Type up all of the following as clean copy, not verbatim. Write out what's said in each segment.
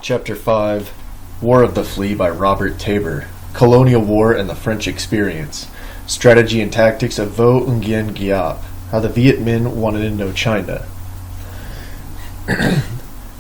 Chapter 5, War of the Flea by Robert Tabor, Colonial War and the French Experience, Strategy and Tactics of Vo Nguyen Giap, How the Viet Minh Won in Indochina.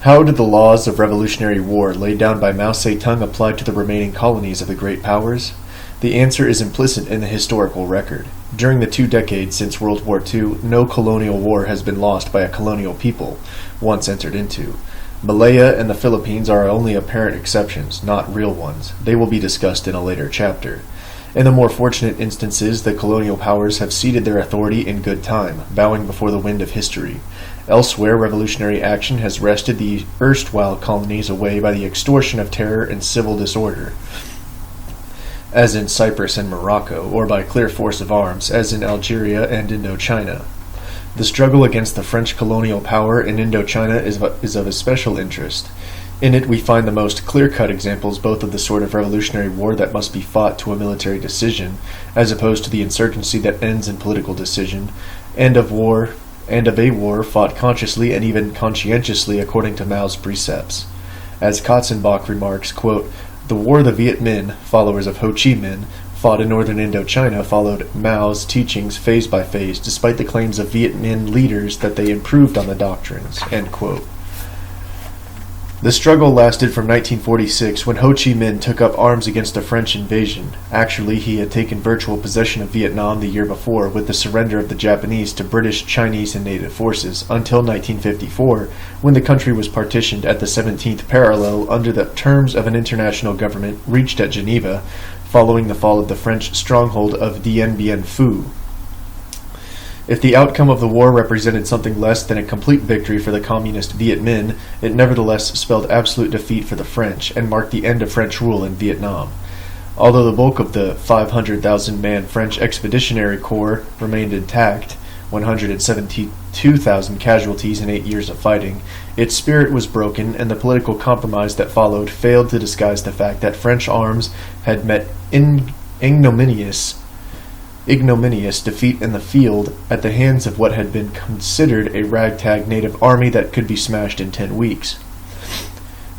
How did the laws of Revolutionary War laid down by Mao Zedong apply to the remaining colonies of the Great Powers? The answer is implicit in the historical record. During the 2 decades since World War II, no colonial war has been lost by a colonial people, once entered into. Malaya and the Philippines are only apparent exceptions, not real ones. They will be discussed in a later chapter. In the more fortunate instances, the colonial powers have ceded their authority in good time, bowing before the wind of history. Elsewhere, revolutionary action has wrested the erstwhile colonies away by the extortion of terror and civil disorder, as in Cyprus and Morocco, or by clear force of arms, as in Algeria and Indochina. The struggle against the French colonial power in Indochina is of especial interest. In it we find the most clear-cut examples both of the sort of revolutionary war that must be fought to a military decision, as opposed to the insurgency that ends in political decision, and of a war fought consciously and even conscientiously according to Mao's precepts. As Katzenbach remarks, quote, "The war the Viet Minh, followers of Ho Chi Minh, fought in northern Indochina followed Mao's teachings phase by phase, despite the claims of Viet Minh leaders that they improved on the doctrines." End quote. The struggle lasted from 1946, when Ho Chi Minh took up arms against a French invasion. Actually, he had taken virtual possession of Vietnam the year before, with the surrender of the Japanese to British, Chinese, and native forces, until 1954, when the country was partitioned at the 17th parallel under the terms of an international government reached at Geneva, following the fall of the French stronghold of Dien Bien Phu. If the outcome of the war represented something less than a complete victory for the communist Viet Minh, it nevertheless spelled absolute defeat for the French, and marked the end of French rule in Vietnam. Although the bulk of the 500,000-man French Expeditionary Corps remained intact, 172,000 casualties in 8 years of fighting, its spirit was broken, and the political compromise that followed failed to disguise the fact that French arms had met ignominious defeat in the field at the hands of what had been considered a ragtag native army that could be smashed in 10 weeks.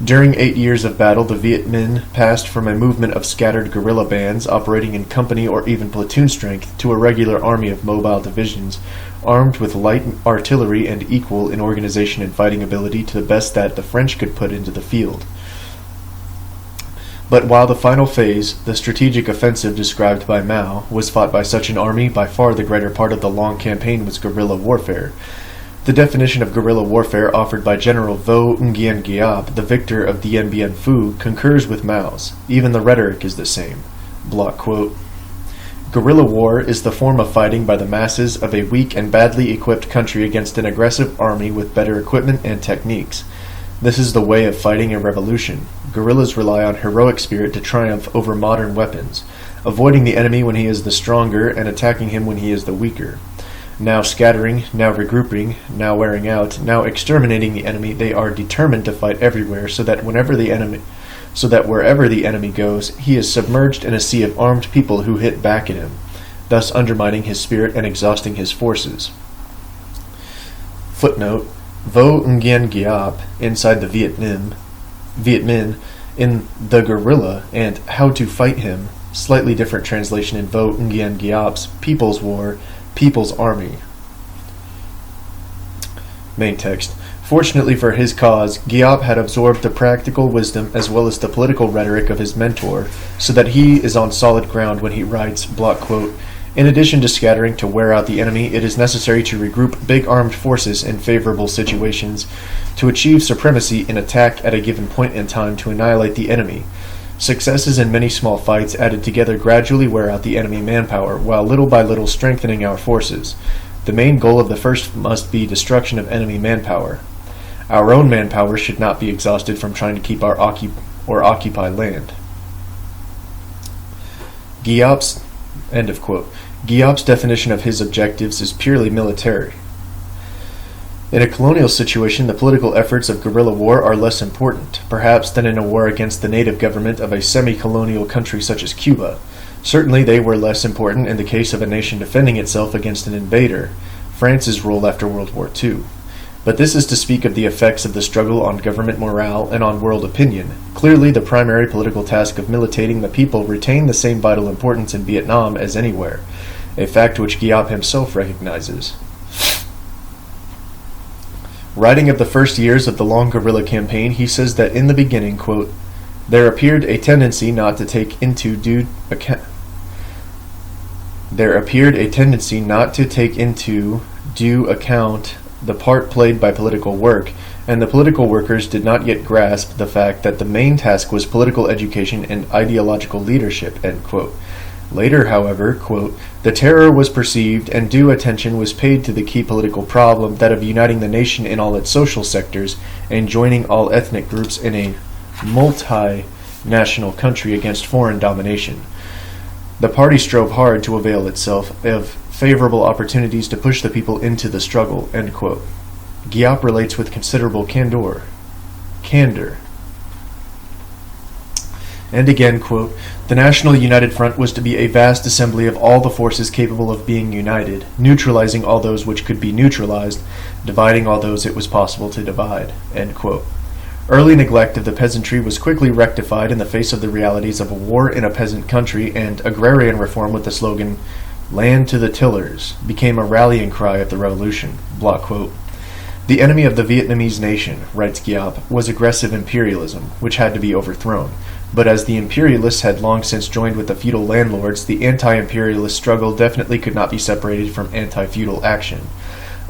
During 8 years of battle, the Viet Minh passed from a movement of scattered guerrilla bands operating in company or even platoon strength to a regular army of mobile divisions, armed with light artillery and equal in organization and fighting ability to the best that the French could put into the field. But while the final phase, the strategic offensive described by Mao, was fought by such an army, by far the greater part of the long campaign was guerrilla warfare. The definition of guerrilla warfare offered by General Vo Nguyen Giap, the victor of Dien Bien Phu, concurs with Mao's. Even the rhetoric is the same. Block quote, "Guerrilla war is the form of fighting by the masses of a weak and badly equipped country against an aggressive army with better equipment and techniques. This is the way of fighting a revolution. Guerrillas rely on heroic spirit to triumph over modern weapons, avoiding the enemy when he is the stronger and attacking him when he is the weaker. Now scattering, now regrouping, now wearing out, now exterminating the enemy, they are determined to fight everywhere so that wherever the enemy goes, he is submerged in a sea of armed people who hit back at him, thus undermining his spirit and exhausting his forces." Footnote: Vo Nguyen Giap, Inside the Viet Minh, in The Guerrilla, and How to Fight Him, slightly different translation in Vo Nguyen Giap's People's War, People's Army. Main text. Fortunately for his cause, Giap had absorbed the practical wisdom as well as the political rhetoric of his mentor, so that he is on solid ground when he writes, block quote, "In addition to scattering to wear out the enemy, it is necessary to regroup big armed forces in favorable situations to achieve supremacy in attack at a given point in time to annihilate the enemy. Successes in many small fights added together gradually wear out the enemy manpower, while little by little strengthening our forces. The main goal of the first must be destruction of enemy manpower. Our own manpower should not be exhausted from trying to keep or occupy land." Giap's End of quote. Giap's definition of his objectives is purely military. In a colonial situation, the political efforts of guerrilla war are less important, perhaps, than in a war against the native government of a semi-colonial country such as Cuba. Certainly they were less important in the case of a nation defending itself against an invader, France's role after World War II. But this is to speak of the effects of the struggle on government morale and on world opinion. Clearly, the primary political task of militating the people retained the same vital importance in Vietnam as anywhere, a fact which Giap himself recognizes. Writing of the first years of the long guerrilla campaign, he says that in the beginning, quote, there appeared a tendency not to take into due account the part played by political work, and the political workers did not yet grasp the fact that the main task was political education and ideological leadership, end quote. Later, however, quote, the terror was perceived and due attention was paid to the key political problem, that of uniting the nation in all its social sectors and joining all ethnic groups in a multinational country against foreign domination. The party strove hard to avail itself of favorable opportunities to push the people into the struggle, end quote. Giap relates with considerable candor. And again, quote, the National United Front was to be a vast assembly of all the forces capable of being united, neutralizing all those which could be neutralized, dividing all those it was possible to divide, end quote. Early neglect of the peasantry was quickly rectified in the face of the realities of a war in a peasant country, and agrarian reform with the slogan, land to the tillers, became a rallying cry of the revolution. Block quote. The enemy of the Vietnamese nation, writes Giap, was aggressive imperialism, which had to be overthrown. But as the imperialists had long since joined with the feudal landlords, the anti-imperialist struggle definitely could not be separated from anti-feudal action.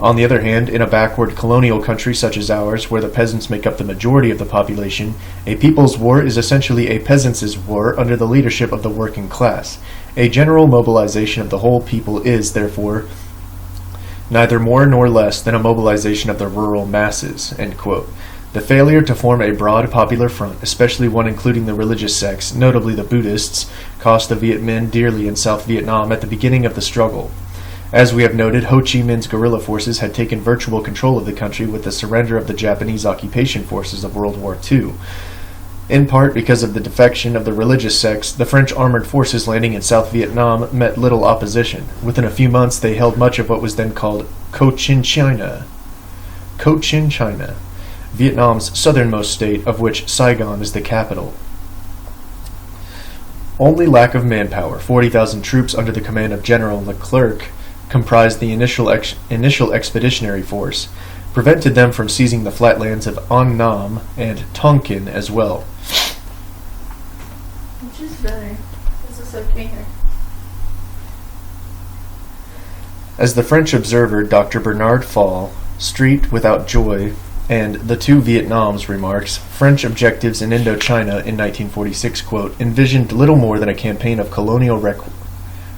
On the other hand, in a backward colonial country such as ours, where the peasants make up the majority of the population, a people's war is essentially a peasants' war under the leadership of the working class. A general mobilization of the whole people is, therefore, neither more nor less than a mobilization of the rural masses, end quote. The failure to form a broad popular front, especially one including the religious sects, notably the Buddhists, cost the Viet Minh dearly in South Vietnam at the beginning of the struggle. As we have noted, Ho Chi Minh's guerrilla forces had taken virtual control of the country with the surrender of the Japanese occupation forces of World War II. In part because of the defection of the religious sects, the French armored forces landing in South Vietnam met little opposition. Within a few months, they held much of what was then called Cochin China, Vietnam's southernmost state, of which Saigon is the capital. Only lack of manpower, 40,000 troops under the command of General Leclerc, comprised the initial expeditionary force, prevented them from seizing the flatlands of An Nam and Tonkin as well. Which is better? Is this okay here? As the French observer Dr. Bernard Fall, Street Without Joy, and The Two Vietnams remarks, French objectives in Indochina in 1946, quote, envisioned little more than a campaign of colonial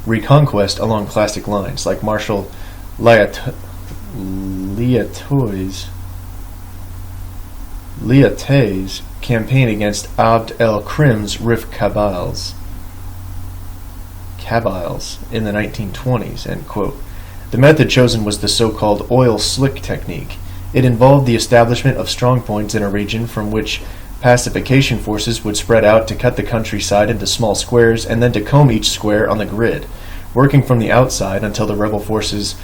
reconquest along classic lines, like Marshal Liate's campaign against Abd el-Krim's Rif Kabyles in the 1920s, end quote. The method chosen was the so-called oil slick technique. It involved the establishment of strong points in a region from which pacification forces would spread out to cut the countryside into small squares and then to comb each square on the grid, working from the outside until the rebel forces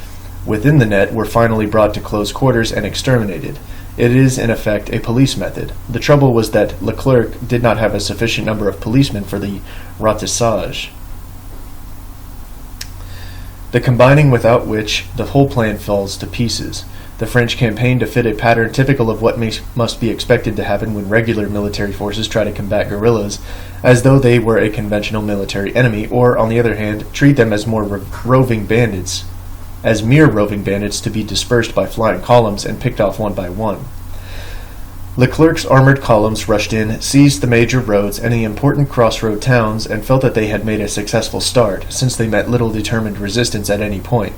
within the net were finally brought to close quarters and exterminated. It is, in effect, a police method. The trouble was that Leclerc did not have a sufficient number of policemen for the ratissage, the combining without which the whole plan falls to pieces. The French campaigned to fit a pattern typical of what must be expected to happen when regular military forces try to combat guerrillas, as though they were a conventional military enemy, or, on the other hand, treat them as mere roving bandits to be dispersed by flying columns and picked off one by one. Leclerc's armored columns rushed in, seized the major roads and the important crossroad towns, and felt that they had made a successful start, since they met little determined resistance at any point.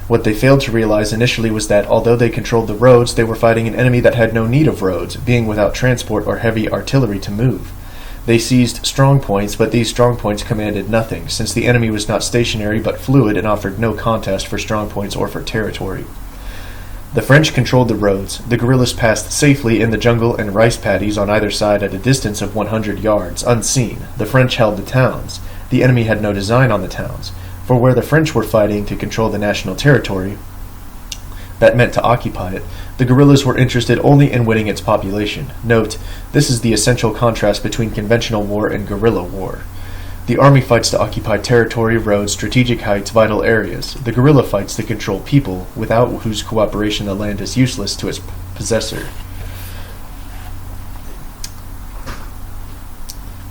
What they failed to realize initially was that, although they controlled the roads, they were fighting an enemy that had no need of roads, being without transport or heavy artillery to move. They seized strong points, but these strong points commanded nothing, since the enemy was not stationary but fluid and offered no contest for strong points or for territory. The French controlled the roads. The guerrillas passed safely in the jungle and rice paddies on either side at a distance of 100 yards, unseen. The French held the towns. The enemy had no design on the towns. For where the French were fighting to control the national territory, that meant to occupy it, The guerrillas were interested only in winning its population. Note, this is the essential contrast between conventional war and guerrilla war. The army fights to occupy territory, roads, strategic heights, vital areas. The guerrilla fights to control people, without whose cooperation the land is useless to its possessor.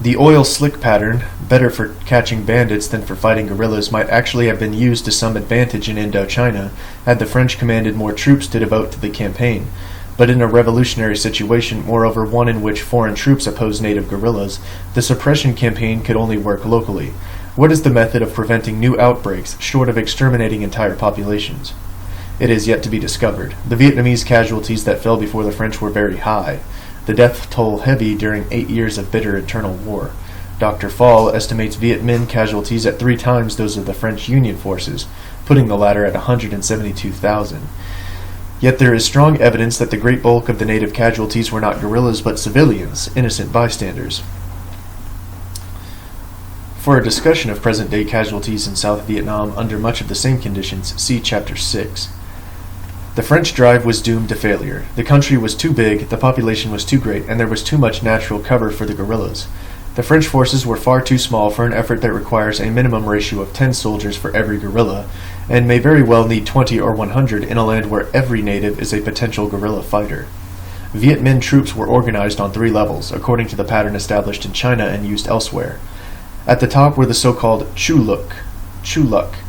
The oil slick pattern, better for catching bandits than for fighting guerrillas, might actually have been used to some advantage in Indochina had the French commanded more troops to devote to the campaign. But in a revolutionary situation, moreover one in which foreign troops oppose native guerrillas, the suppression campaign could only work locally. What is the method of preventing new outbreaks, short of exterminating entire populations? It is yet to be discovered. The Vietnamese casualties that fell before the French were very high. The death toll heavy during 8 years of bitter internal war. Dr. Fall estimates Viet Minh casualties at 3 times those of the French Union forces, putting the latter at 172,000. Yet there is strong evidence that the great bulk of the native casualties were not guerrillas but civilians, innocent bystanders. For a discussion of present-day casualties in South Vietnam under much of the same conditions, see Chapter 6. The French drive was doomed to failure. The country was too big, the population was too great, and there was too much natural cover for the guerrillas. The French forces were far too small for an effort that requires a minimum ratio of 10 soldiers for every guerrilla, and may very well need 20 or 100 in a land where every native is a potential guerrilla fighter. Viet Minh troops were organized on 3 levels, according to the pattern established in China and used elsewhere. At the top were the so-called Chuluk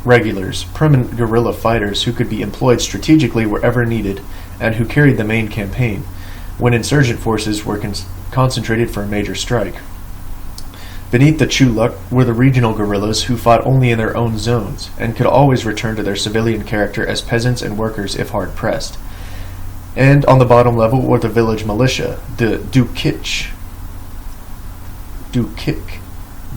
regulars, permanent guerrilla fighters who could be employed strategically wherever needed and who carried the main campaign, when insurgent forces were concentrated for a major strike. Beneath the Chuluk were the regional guerrillas who fought only in their own zones and could always return to their civilian character as peasants and workers if hard pressed. And on the bottom level were the village militia, the Dukik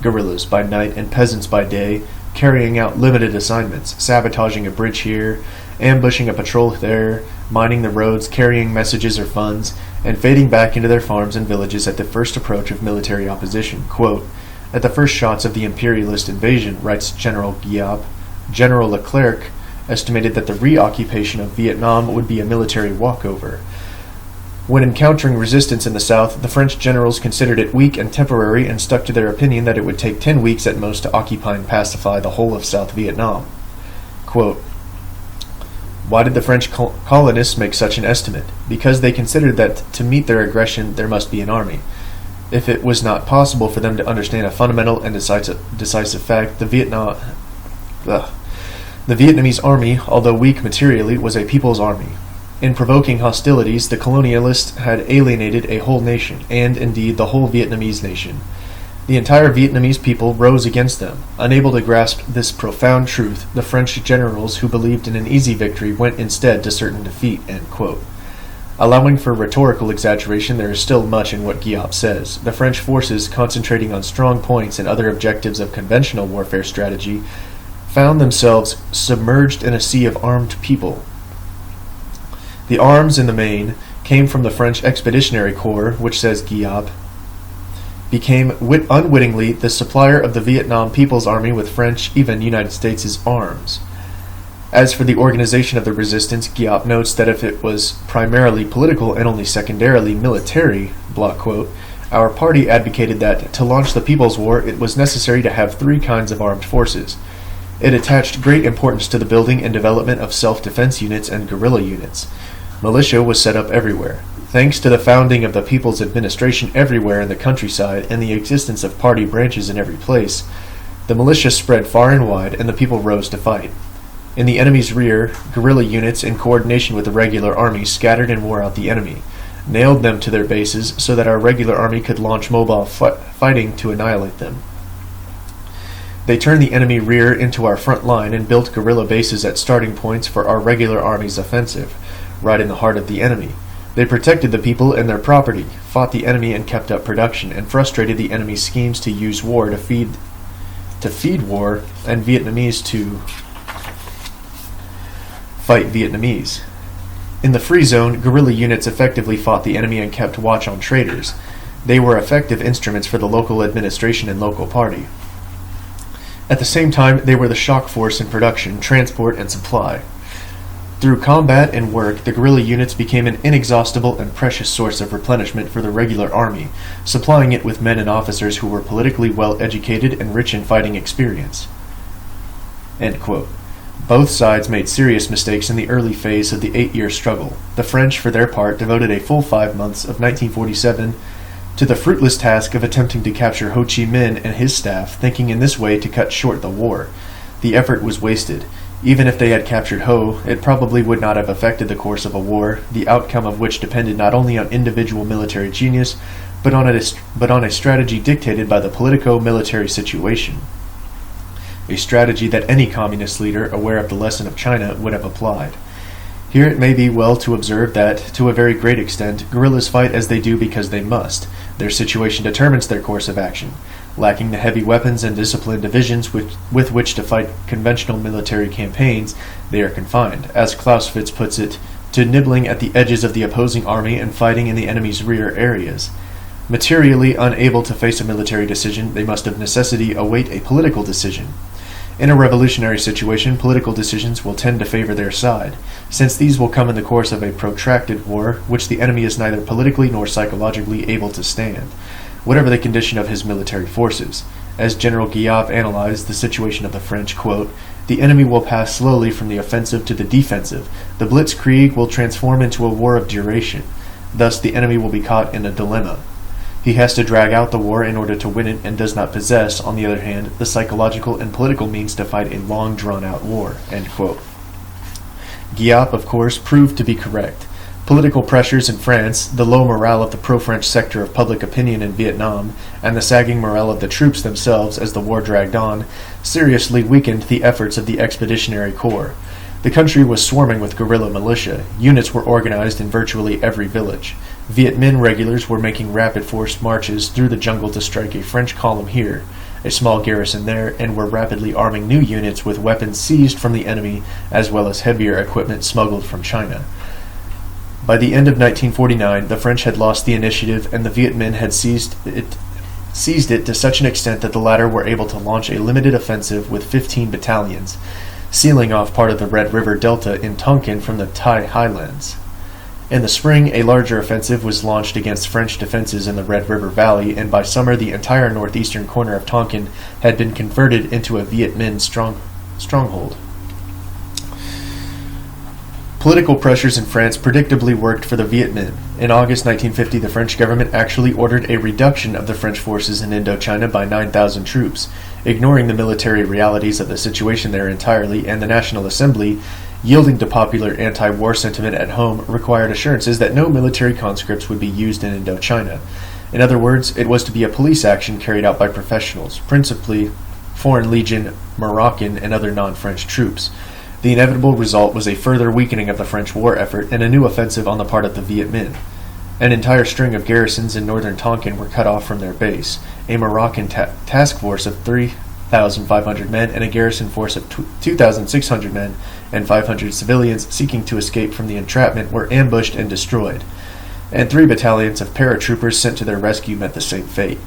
guerrillas by night and peasants by day, carrying out limited assignments, sabotaging a bridge here, ambushing a patrol there, mining the roads, carrying messages or funds, and fading back into their farms and villages at the first approach of military opposition. Quote, at the first shots of the imperialist invasion, writes General Giap, General Leclerc estimated that the reoccupation of Vietnam would be a military walkover. When encountering resistance in the south, the French generals considered it weak and temporary and stuck to their opinion that it would take 10 weeks at most to occupy and pacify the whole of South Vietnam. Quote, why did the French colonists make such an estimate? Because they considered that to meet their aggression there must be an army. If it was not possible for them to understand a fundamental and decisive fact, the Vietnamese army, although weak materially, was a people's army. In provoking hostilities, the colonialists had alienated a whole nation, and indeed the whole Vietnamese nation. The entire Vietnamese people rose against them. Unable to grasp this profound truth, the French generals who believed in an easy victory went instead to certain defeat. End quote. Allowing for rhetorical exaggeration, there is still much in what Giap says. The French forces, concentrating on strong points and other objectives of conventional warfare strategy, found themselves submerged in a sea of armed people. The arms, in the main, came from the French Expeditionary Corps, which, says Giap, became unwittingly the supplier of the Vietnam People's Army with French, even United States' arms. As for the organization of the resistance, Giap notes that if it was primarily political and only secondarily military, block quote, our party advocated that, to launch the People's War, it was necessary to have 3 kinds of armed forces. It attached great importance to the building and development of self-defense units and guerrilla units. Militia was set up everywhere. Thanks to the founding of the People's Administration everywhere in the countryside and the existence of party branches in every place, the militia spread far and wide and the people rose to fight. In the enemy's rear, guerrilla units in coordination with the regular army scattered and wore out the enemy, nailed them to their bases so that our regular army could launch mobile fighting to annihilate them. They turned the enemy rear into our front line and built guerrilla bases at starting points for our regular army's offensive, right in the heart of the enemy. They protected the people and their property, fought the enemy and kept up production, and frustrated the enemy's schemes to use war to feed war and Vietnamese to fight Vietnamese. In the free zone, guerrilla units effectively fought the enemy and kept watch on traitors. They were effective instruments for the local administration and local party. At the same time, they were the shock force in production, transport, and supply. Through combat and work, the guerrilla units became an inexhaustible and precious source of replenishment for the regular army, supplying it with men and officers who were politically well educated and rich in fighting experience. End quote. Both sides made serious mistakes in the early phase of the 8-year struggle. The French, for their part, devoted a full 5 months of 1947 to the fruitless task of attempting to capture Ho Chi Minh and his staff, thinking in this way to cut short the war. The effort was wasted. Even if they had captured Ho, it probably would not have affected the course of a war, the outcome of which depended not only on individual military genius, but on a strategy dictated by the politico-military situation. A strategy that any communist leader aware of the lesson of China would have applied. Here it may be well to observe that, to a very great extent, guerrillas fight as they do because they must. Their situation determines their course of action. Lacking the heavy weapons and disciplined divisions with which to fight conventional military campaigns, they are confined, as Clausewitz puts it, to nibbling at the edges of the opposing army and fighting in the enemy's rear areas. Materially unable to face a military decision, they must of necessity await a political decision. In a revolutionary situation, political decisions will tend to favor their side, since these will come in the course of a protracted war, which the enemy is neither politically nor psychologically able to stand, whatever the condition of his military forces. As General Guillaume analyzed the situation of the French, quote, "The enemy will pass slowly from the offensive to the defensive. The blitzkrieg will transform into a war of duration. Thus the enemy will be caught in a dilemma. He has to drag out the war in order to win it and does not possess, on the other hand, the psychological and political means to fight a long drawn-out war." End quote. Guillaume, of course, proved to be correct. Political pressures in France, the low morale of the pro-French sector of public opinion in Vietnam, and the sagging morale of the troops themselves as the war dragged on, seriously weakened the efforts of the Expeditionary Corps. The country was swarming with guerrilla militia. Units were organized in virtually every village. Viet Minh regulars were making rapid forced marches through the jungle to strike a French column here, a small garrison there, and were rapidly arming new units with weapons seized from the enemy as well as heavier equipment smuggled from China. By the end of 1949, the French had lost the initiative and the Viet Minh had seized it to such an extent that the latter were able to launch a limited offensive with 15 battalions, sealing off part of the Red River Delta in Tonkin from the Thai highlands. In the spring, a larger offensive was launched against French defenses in the Red River Valley, and by summer the entire northeastern corner of Tonkin had been converted into a Viet Minh stronghold. Political pressures in France predictably worked for the Viet Minh. In August 1950, the French government actually ordered a reduction of the French forces in Indochina by 9,000 troops, ignoring the military realities of the situation there entirely, and the National Assembly, yielding to popular anti-war sentiment at home, required assurances that no military conscripts would be used in Indochina. In other words, it was to be a police action carried out by professionals, principally Foreign Legion, Moroccan, and other non-French troops. The inevitable result was a further weakening of the French war effort and a new offensive on the part of the Viet Minh. An entire string of garrisons in northern Tonkin were cut off from their base. A Moroccan task force of 3,500 men and a garrison force of 2,600 men and 500 civilians seeking to escape from the entrapment were ambushed and destroyed, and 3 battalions of paratroopers sent to their rescue met the same fate.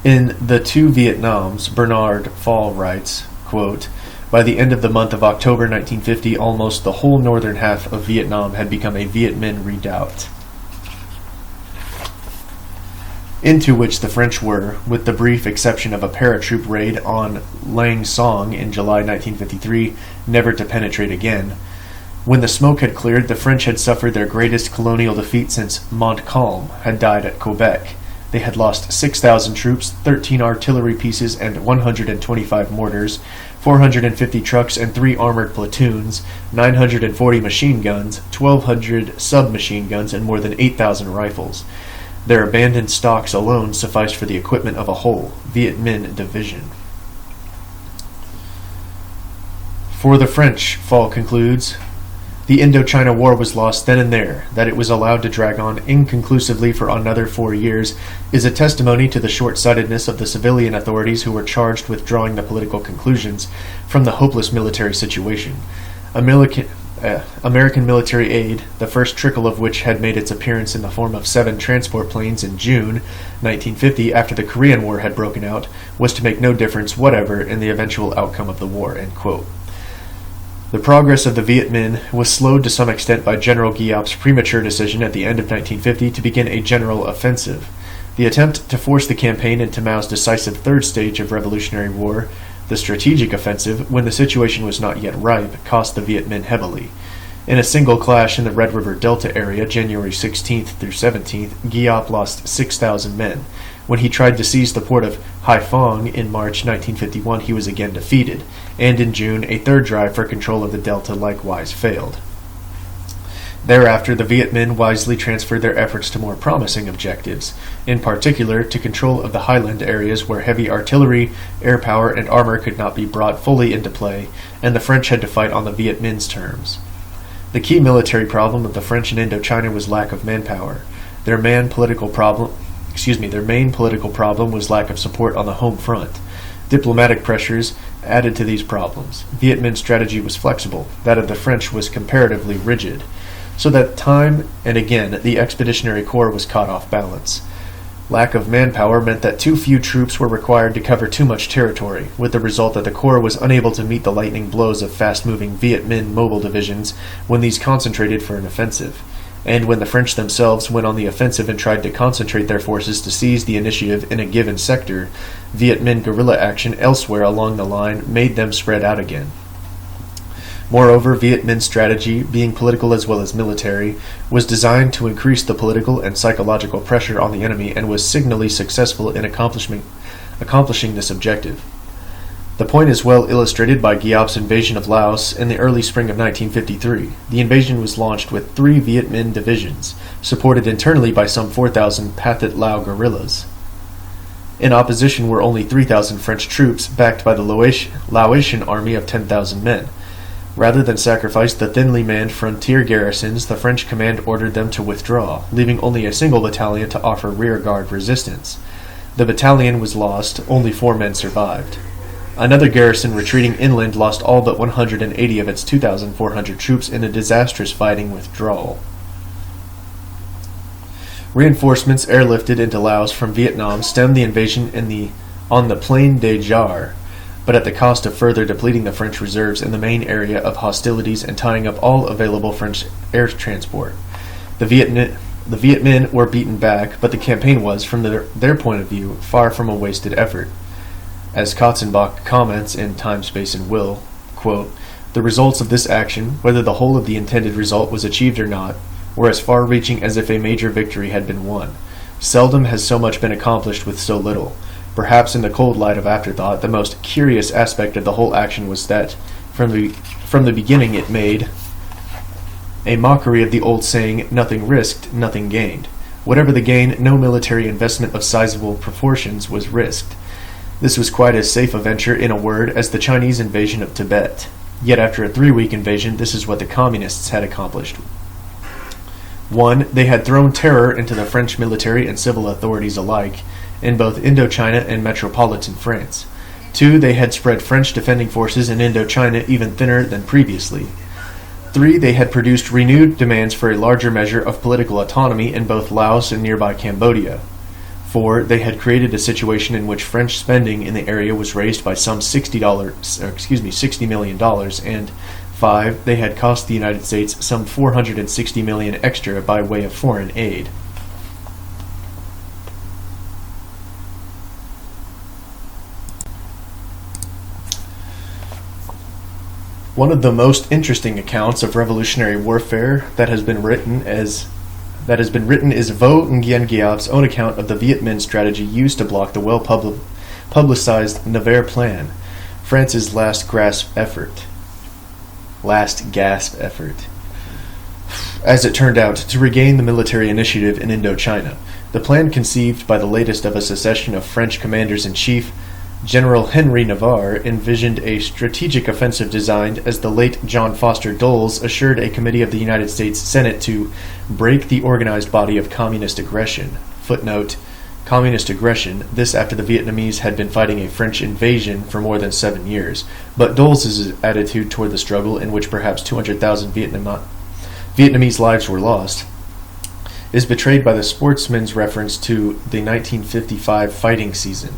In The Two Vietnams, Bernard Fall writes, quote, "By the end of the month of October 1950, almost the whole northern half of Vietnam had become a Viet Minh redoubt, into which the French were, with the brief exception of a paratroop raid on Lang Song in July 1953, never to penetrate again. When the smoke had cleared, the French had suffered their greatest colonial defeat since Montcalm had died at Quebec. They had lost 6,000 troops, 13 artillery pieces and 125 mortars, 450 trucks and 3 armored platoons, 940 machine guns, 1,200 submachine guns, and more than 8,000 rifles. Their abandoned stocks alone sufficed for the equipment of a whole Viet Minh division." For the French, Fall concludes, the Indochina War was lost then and there. That it was allowed to drag on inconclusively for another 4 years is a testimony to the short-sightedness of the civilian authorities who were charged with drawing the political conclusions from the hopeless military situation. American military aid, the first trickle of which had made its appearance in the form of 7 transport planes in June 1950 after the Korean War had broken out, was to make no difference whatever in the eventual outcome of the war. End quote. The progress of the Viet Minh was slowed to some extent by General Giap's premature decision at the end of 1950 to begin a general offensive. The attempt to force the campaign into Mao's decisive third stage of Revolutionary War, the strategic offensive, when the situation was not yet ripe, cost the Viet Minh heavily. In a single clash in the Red River Delta area, January 16th through 17th, Giap lost 6,000 men. When he tried to seize the port of Haiphong in March 1951, he was again defeated, and in June, a third drive for control of the Delta likewise failed. Thereafter, the Viet Minh wisely transferred their efforts to more promising objectives, in particular to control of the highland areas where heavy artillery, air power, and armor could not be brought fully into play, and the French had to fight on the Viet Minh's terms. The key military problem of the French in Indochina was lack of manpower. Their main political problem was lack of support on the home front. Diplomatic pressures added to these problems. Viet Minh's strategy was flexible. That of the French was comparatively rigid. So that time and again the Expeditionary Corps was caught off balance. Lack of manpower meant that too few troops were required to cover too much territory, with the result that the Corps was unable to meet the lightning blows of fast-moving Viet Minh mobile divisions when these concentrated for an offensive. And when the French themselves went on the offensive and tried to concentrate their forces to seize the initiative in a given sector, Viet Minh guerrilla action elsewhere along the line made them spread out again. Moreover, Viet Minh's strategy, being political as well as military, was designed to increase the political and psychological pressure on the enemy and was signally successful in accomplishing this objective. The point is well illustrated by Giap's invasion of Laos in the early spring of 1953. The invasion was launched with 3 Viet Minh divisions, supported internally by some 4,000 Pathet Lao guerrillas. In opposition were only 3,000 French troops, backed by the Laotian army of 10,000 men. Rather than sacrifice the thinly manned frontier garrisons, the French command ordered them to withdraw, leaving only a single battalion to offer rearguard resistance. The battalion was lost, only 4 men survived. Another garrison retreating inland lost all but 180 of its 2,400 troops in a disastrous fighting withdrawal. Reinforcements airlifted into Laos from Vietnam stemmed the invasion on the Plain des Jars, but at the cost of further depleting the French reserves in the main area of hostilities and tying up all available French air transport. The Viet Minh were beaten back, but the campaign was, from their point of view, far from a wasted effort. As Katzenbach comments in Time, Space, and Will, quote, "The results of this action, whether the whole of the intended result was achieved or not, were as far-reaching as if a major victory had been won. Seldom has so much been accomplished with so little. Perhaps in the cold light of afterthought, the most curious aspect of the whole action was that, from the beginning it made a mockery of the old saying, 'Nothing risked, nothing gained.' Whatever the gain, no military investment of sizable proportions was risked. This was quite as safe a venture, in a word, as the Chinese invasion of Tibet. Yet after a 3-week invasion, this is what the Communists had accomplished. 1. They had thrown terror into the French military and civil authorities alike, in both Indochina and metropolitan France. 2. They had spread French defending forces in Indochina even thinner than previously. 3. They had produced renewed demands for a larger measure of political autonomy in both Laos and nearby Cambodia. 4. They had created a situation in which French spending in the area was raised by some $60 million, and 5. They had cost the United States some $460 million extra by way of foreign aid. One of the most interesting accounts of revolutionary warfare that has been written is Vo Nguyen Giap's own account of the Viet Minh strategy used to block the well-publicized Nevers Plan, France's last gasp effort. As it turned out, to regain the military initiative in Indochina. The plan, conceived by the latest of a succession of French commanders-in-chief, General Henry Navarre, envisioned a strategic offensive designed, as the late John Foster Dulles assured a committee of the United States Senate, to break the organized body of communist aggression. Footnote: communist aggression, this after the Vietnamese had been fighting a French invasion for more than 7 years. But Dulles' attitude toward the struggle, in which perhaps 200,000 Vietnamese lives were lost, is betrayed by the sportsman's reference to the 1955 fighting season.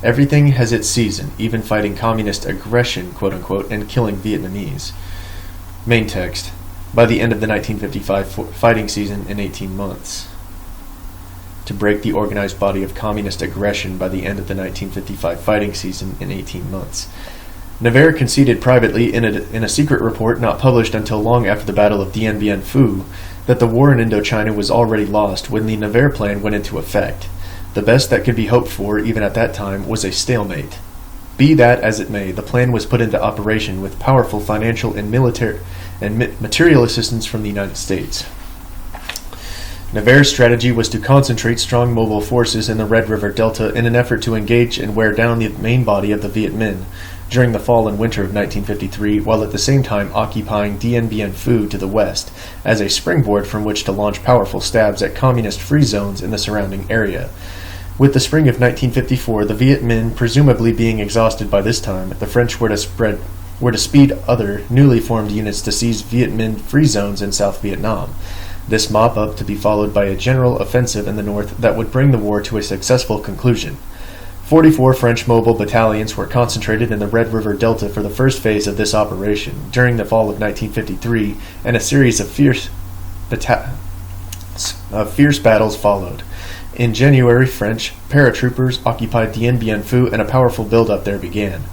Everything has its season, even fighting communist aggression, quote-unquote, and killing Vietnamese. Main text. By the end of the 1955 fighting season in 18 months. To break the organized body of communist aggression by the end of the 1955 fighting season in 18 months. Navarre conceded privately in a secret report not published until long after the Battle of Dien Bien Phu that the war in Indochina was already lost when the Navarre Plan went into effect. The best that could be hoped for, even at that time, was a stalemate. Be that as it may, the plan was put into operation with powerful financial and military and material assistance from the United States. Navarre's strategy was to concentrate strong mobile forces in the Red River Delta in an effort to engage and wear down the main body of the Viet Minh during the fall and winter of 1953, while at the same time occupying Dien Bien Phu to the west as a springboard from which to launch powerful stabs at communist free zones in the surrounding area. With the spring of 1954, the Viet Minh presumably being exhausted by this time, the French were to speed other newly formed units to seize Viet Minh free zones in South Vietnam. This mop-up to be followed by a general offensive in the north that would bring the war to a successful conclusion. 44 French mobile battalions were concentrated in the Red River Delta for the first phase of this operation during the fall of 1953, and a series of fierce battles followed. In January, French paratroopers occupied Dien Bien Phu, and a powerful build-up there began.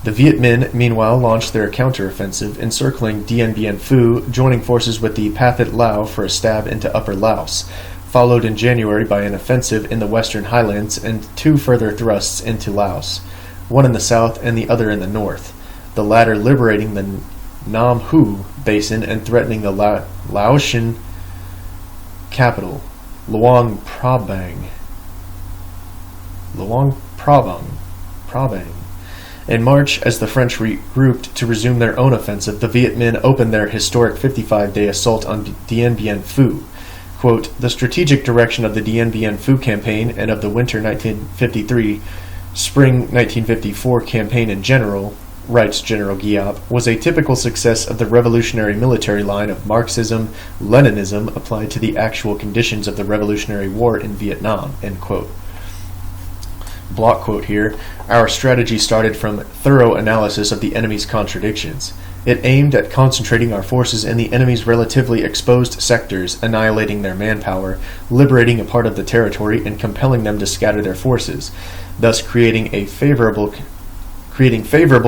The Viet Minh, meanwhile, launched their counter-offensive, encircling Dien Bien Phu, joining forces with the Pathet Lao for a stab into Upper Laos, followed in January by an offensive in the western highlands and 2 further thrusts into Laos, one in the south and the other in the north, the latter liberating the Nam Hu basin and threatening the Laotian capital, Luang Prabang. In March, as the French regrouped to resume their own offensive, the Viet Minh opened their historic 55-day assault on Dien Bien Phu. Quote, the strategic direction of the Dien Bien Phu campaign and of the winter 1953, spring 1954 campaign in general, writes General Giap, was a typical success of the revolutionary military line of Marxism-Leninism applied to the actual conditions of the Revolutionary War in Vietnam, end quote. Block quote here, our strategy started from thorough analysis of the enemy's contradictions. It aimed at concentrating our forces in the enemy's relatively exposed sectors, annihilating their manpower, liberating a part of the territory, and compelling them to scatter their forces, thus creating favorable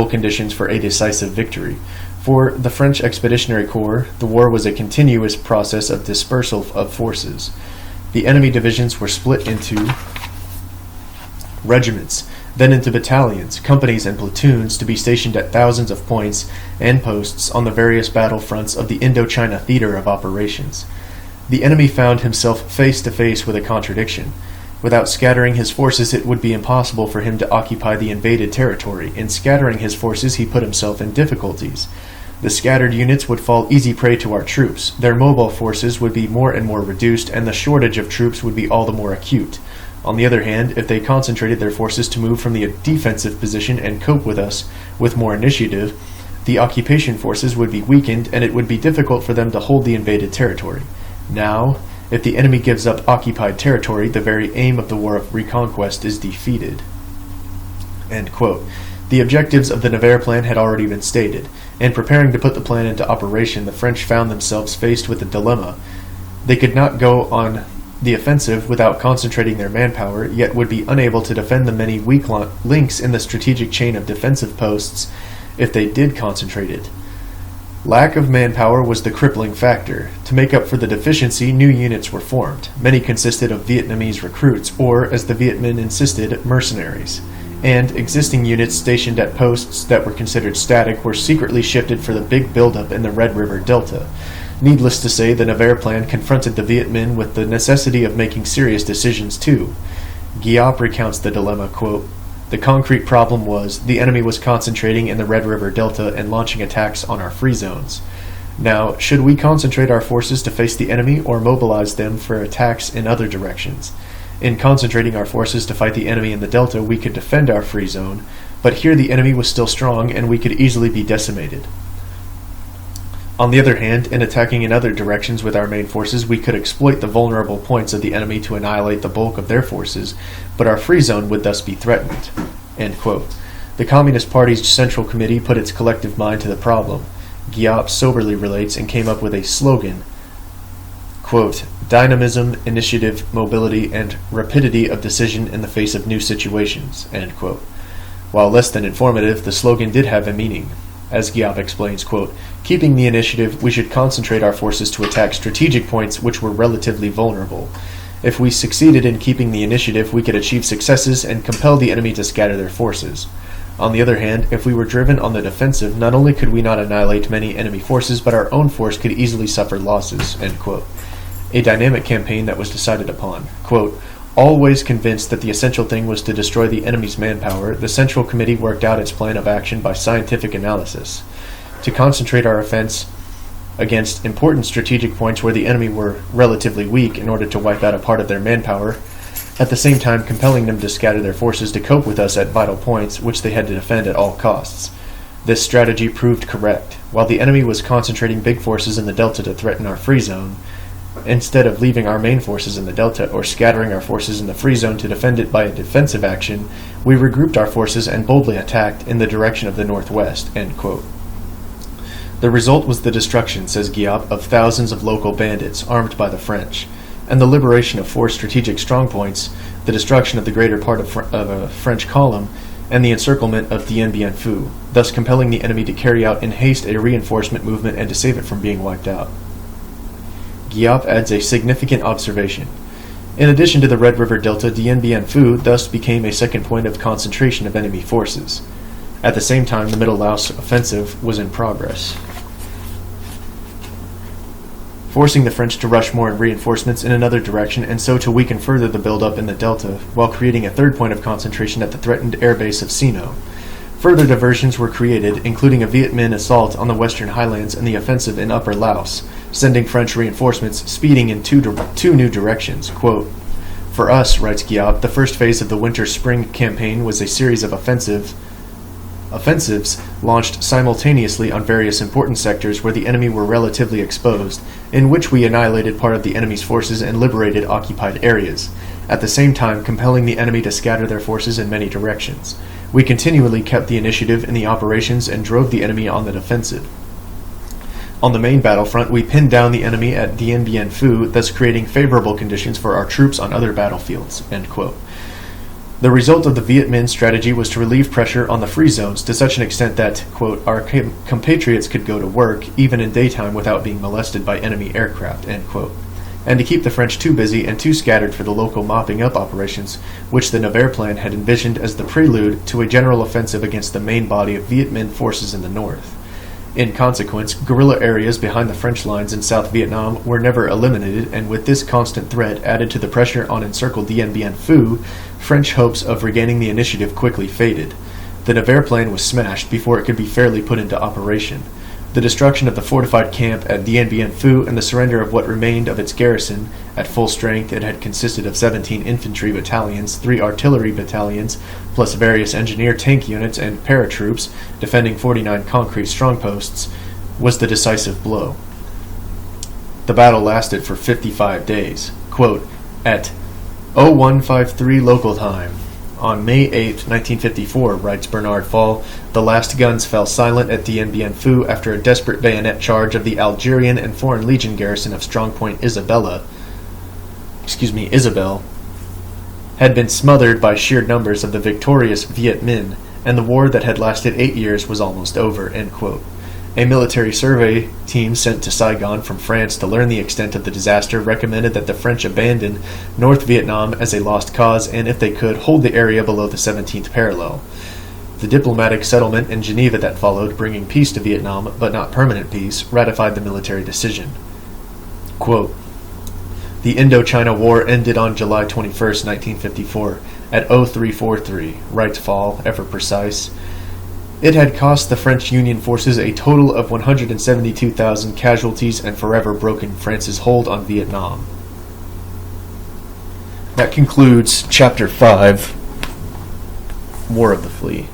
conditions for a decisive victory. For the French Expeditionary Corps, the war was a continuous process of dispersal of forces. The enemy divisions were split into regiments, then into battalions, companies, and platoons to be stationed at thousands of points and posts on the various battle fronts of the Indochina theater of operations. The enemy found himself face to face with a contradiction. Without scattering his forces, it would be impossible for him to occupy the invaded territory. In scattering his forces, he put himself in difficulties. The scattered units would fall easy prey to our troops. Their mobile forces would be more and more reduced, and the shortage of troops would be all the more acute. On the other hand, if they concentrated their forces to move from the defensive position and cope with us with more initiative, the occupation forces would be weakened, and it would be difficult for them to hold the invaded territory. Now, if the enemy gives up occupied territory, the very aim of the war of reconquest is defeated. End quote. The objectives of the Navarre Plan had already been stated. In preparing to put the plan into operation, the French found themselves faced with a dilemma. They could not go on the offensive without concentrating their manpower, yet would be unable to defend the many weak links in the strategic chain of defensive posts if they did concentrate it. Lack of manpower was the crippling factor. To make up for the deficiency, new units were formed. Many consisted of Vietnamese recruits, or, as the Viet Minh insisted, mercenaries. And existing units stationed at posts that were considered static were secretly shifted for the big buildup in the Red River Delta. Needless to say, the Navarre Plan confronted the Viet Minh with the necessity of making serious decisions too. Giap recounts the dilemma, quote, the concrete problem was, the enemy was concentrating in the Red River Delta and launching attacks on our free zones. Now, should we concentrate our forces to face the enemy or mobilize them for attacks in other directions? In concentrating our forces to fight the enemy in the Delta, we could defend our free zone, but here the enemy was still strong and we could easily be decimated. On the other hand, in attacking in other directions with our main forces, we could exploit the vulnerable points of the enemy to annihilate the bulk of their forces, but our free zone would thus be threatened. End quote. The Communist Party's Central Committee put its collective mind to the problem. Giap soberly relates and came up with a slogan, quote, dynamism, initiative, mobility, and rapidity of decision in the face of new situations, end quote. While less than informative, the slogan did have a meaning. As Giap explains, quote, keeping the initiative, we should concentrate our forces to attack strategic points which were relatively vulnerable. If we succeeded in keeping the initiative, we could achieve successes and compel the enemy to scatter their forces. On the other hand, if we were driven on the defensive, not only could we not annihilate many enemy forces, but our own force could easily suffer losses, end quote. A dynamic campaign that was decided upon. Quote, always convinced that the essential thing was to destroy the enemy's manpower, the Central Committee worked out its plan of action by scientific analysis. To concentrate our offense against important strategic points where the enemy were relatively weak in order to wipe out a part of their manpower, at the same time compelling them to scatter their forces to cope with us at vital points which they had to defend at all costs. This strategy proved correct. While the enemy was concentrating big forces in the Delta to threaten our free zone, instead of leaving our main forces in the Delta or scattering our forces in the free zone to defend it by a defensive action, we regrouped our forces and boldly attacked in the direction of the northwest, end quote. The result was the destruction, says Giap, of thousands of local bandits armed by the French, and the liberation of 4 strategic strongpoints, the destruction of the greater part of a French column, and the encirclement of Dien Bien Phu, thus compelling the enemy to carry out in haste a reinforcement movement and to save it from being wiped out. Giap adds a significant observation. In addition to the Red River Delta, Dien Bien Phu thus became a second point of concentration of enemy forces. At the same time, the Middle Laos offensive was in progress, forcing the French to rush more reinforcements in another direction and so to weaken further the buildup in the Delta, while creating a third point of concentration at the threatened airbase of Sino. Further diversions were created, including a Viet Minh assault on the western highlands and the offensive in Upper Laos, sending French reinforcements speeding in two new directions. Quote, for us, writes Giap, the first phase of the winter-spring campaign was a series of offensives launched simultaneously on various important sectors where the enemy were relatively exposed, in which we annihilated part of the enemy's forces and liberated occupied areas, at the same time compelling the enemy to scatter their forces in many directions. We continually kept the initiative in the operations and drove the enemy on the defensive. On the main battlefront, we pinned down the enemy at Dien Bien Phu, thus creating favorable conditions for our troops on other battlefields, end quote. The result of the Viet Minh strategy was to relieve pressure on the free zones to such an extent that, quote, our compatriots could go to work, even in daytime, without being molested by enemy aircraft, end quote, and to keep the French too busy and too scattered for the local mopping-up operations, which the Nevers plan had envisioned as the prelude to a general offensive against the main body of Viet Minh forces in the north. In consequence, guerrilla areas behind the French lines in South Vietnam were never eliminated, and with this constant threat added to the pressure on encircled Dien Bien Phu, French hopes of regaining the initiative quickly faded. The Nevers plan was smashed before it could be fairly put into operation. The destruction of the fortified camp at Dien Bien Phu and the surrender of what remained of its garrison, at full strength it had consisted of 17 infantry battalions, 3 artillery battalions, plus various engineer tank units and paratroops, defending 49 concrete strongposts, was the decisive blow. The battle lasted for 55 days. Quote, at 0153 local time, on May 8, 1954, writes Bernard Fall, the last guns fell silent at Dien Bien Phu after a desperate bayonet charge of the Algerian and Foreign Legion garrison of strongpoint Isabel, had been smothered by sheer numbers of the victorious Viet Minh, and the war that had lasted 8 years was almost over, end quote. A military survey team sent to Saigon from France to learn the extent of the disaster recommended that the French abandon North Vietnam as a lost cause and, if they could, hold the area below the 17th parallel. The diplomatic settlement in Geneva that followed, bringing peace to Vietnam, but not permanent peace, ratified the military decision. Quote, the Indochina War ended on July 21, 1954, at 0343, writes Fall, ever precise. It had cost the French Union forces a total of 172,000 casualties and forever broken France's hold on Vietnam. That concludes Chapter 5, War of the Flea.